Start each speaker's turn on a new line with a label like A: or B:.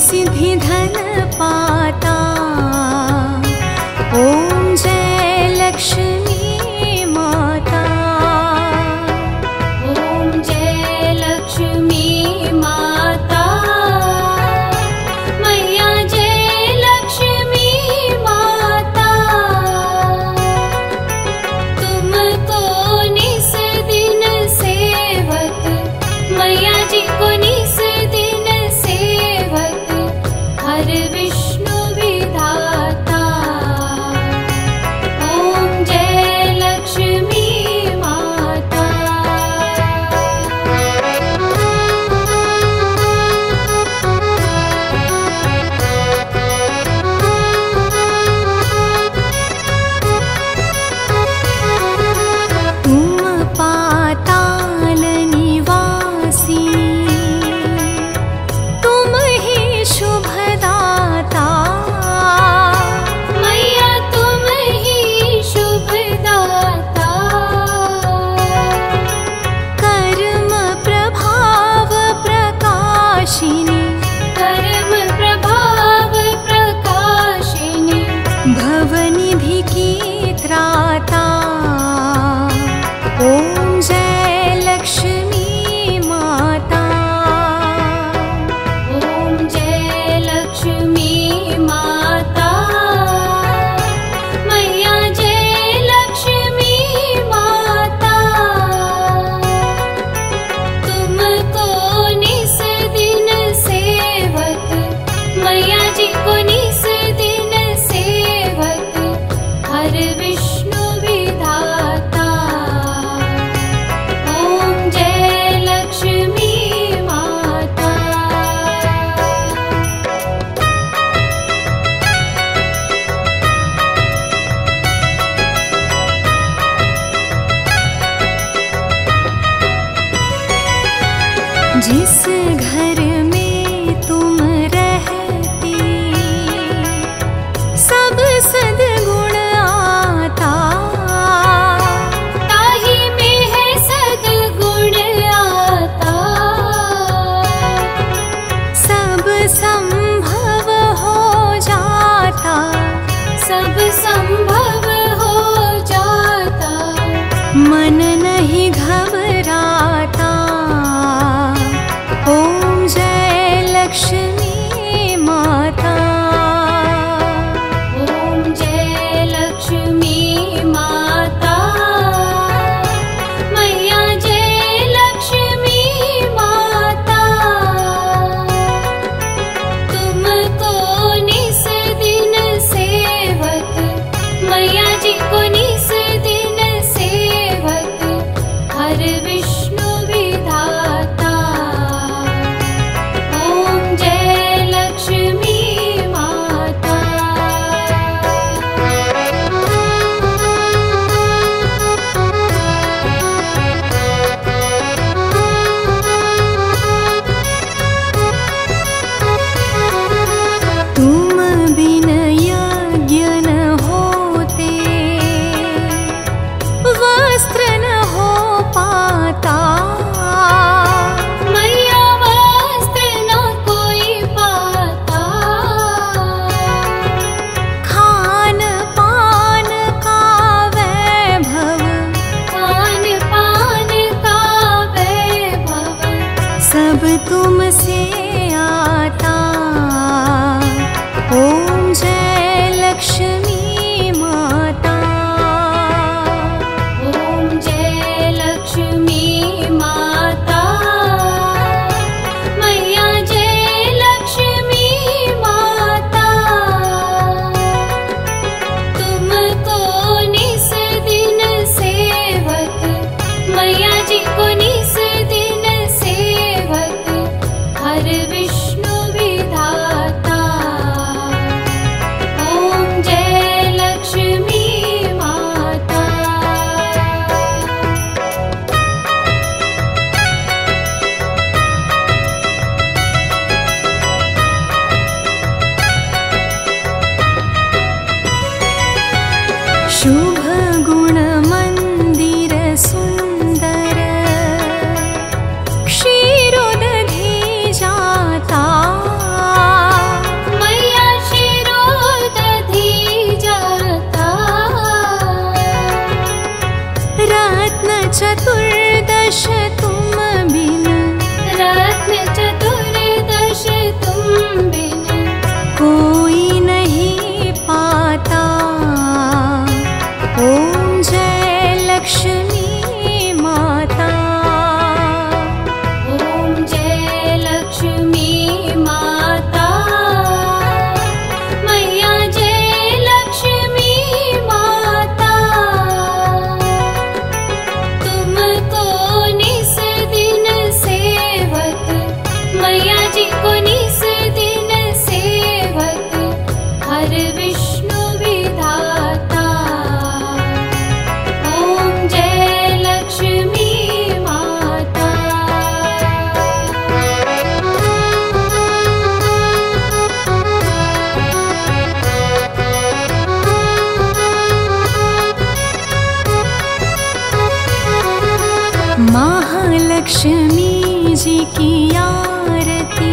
A: सिद्धि धन पाता। ओम जय लक्ष्मी माता।
B: ओम जय लक्ष्मी माता। मैया जय लक्ष्मी माता। तुमको निस दिन सेवत, मैया जी को निस दिन सेवत, हर विष्णु विधाता। ओम जय लक्ष्मी माता।
A: तुम पाताल निवासी, तुम ही शुभदाता।
B: मैया तुम ही शुभदाता।
A: कर्म प्रभाव प्रकाशिनी,
B: कर्म प्रभाव प्रकाशिनी,
A: भवनिधि की त्राता। ओम जय लक्ष्मी माता।
B: ओम जय लक्ष्मी माता। मैया जय लक्ष्मी माता। तुमको निस दिन सेवत, मैया जी को निस दिन सेवत, हर विष्णु विधाता। ओम जय लक्ष्मी माता।
A: जिस घर में तुम रहती, सब सद्गुण आता।
B: ताही में है सद्गुण आता।
A: सब संभव हो जाता।
B: सब संभव हो जाता।
A: मन नहीं घबराता। ओम चतुर्दश तुम बिन,
B: रत्न चतुर्दश तुम बिन,
A: कोई नहीं पाता। ओम जय लक्ष्मी माता।
B: ओम जय लक्ष्मी माता। मैया जय लक्ष्मी माता। तुमको निस दिन सेवक, मैया जी को निस दिन सेवक, हर विष्णु विधाता। ओम जय लक्ष्मी माता।
A: महालक्ष्मी जी की आरती